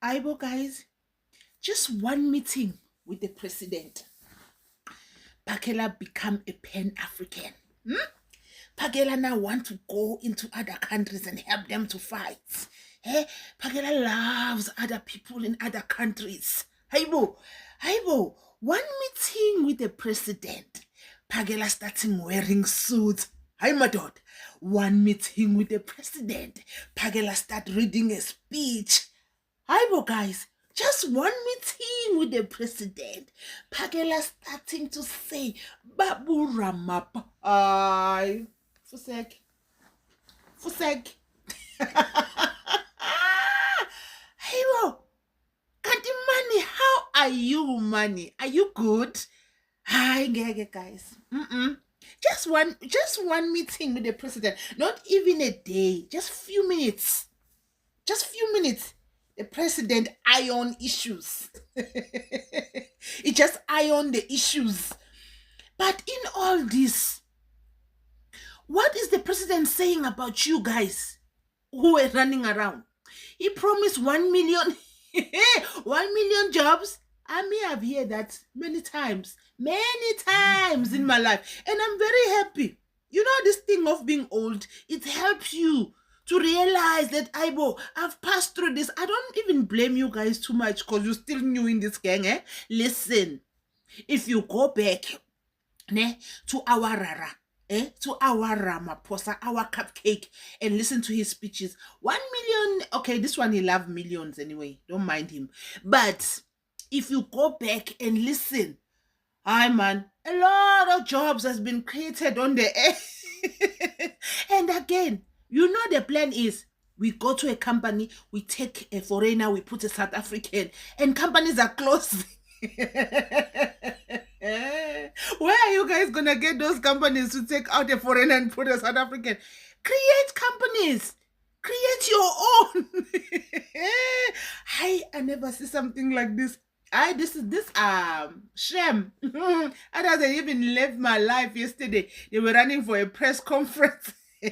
Aibo guys, just one meeting with the president. Pakela become a Pan-African. Pakela now want to go into other countries and help them to fight. Pakela loves other people in other countries. Aibo, one meeting with the president. Pakela starting wearing suits. Hi, my dad. One meeting with the president. Pakela start reading a speech. Aibo guys, just one meeting with the president. Pakela starting to say, Babu Ramap. Fusek. Aibo, Kanti Money, how are you, Money? Are you good? Hi, guys. Just one meeting with the president. Not even a day. Just few minutes. The president iron issues. It just iron the issues. But in all this, what is the president saying about you guys who are running around? He promised 1 million, 1 million jobs. I may have heard that many times in my life. And I'm very happy. You know, this thing of being old, it helps you to realize that, Aibo, I've passed through this. I don't even blame you guys too much because you're still new in this gang. Listen, if you go back to our Rara, to our Ramaphosa, our cupcake, and listen to his speeches, 1 million, okay, this one he loves millions anyway, don't mind him. But if you go back and listen, hi man, a lot of jobs has been created on the air. And again, you know the plan is we go to a company, we take a foreigner, we put a South African, and companies are closing. Where are you guys gonna get those companies to take out a foreigner and put a South African? Create companies. Create your own. I never see something like this. This shame. I doesn't even live my life yesterday. They were running for a press conference. Ooh,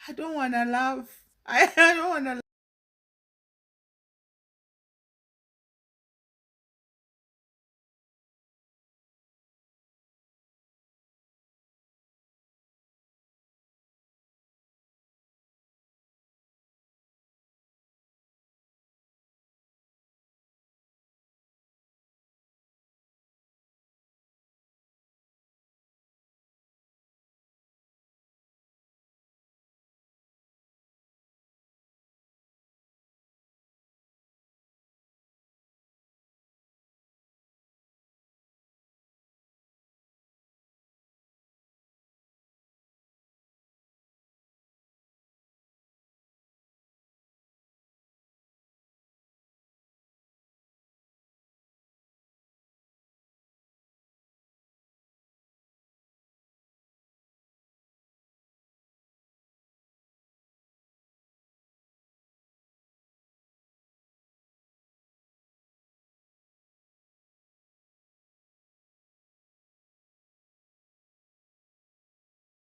I don't wanna laugh. I don't wanna laugh.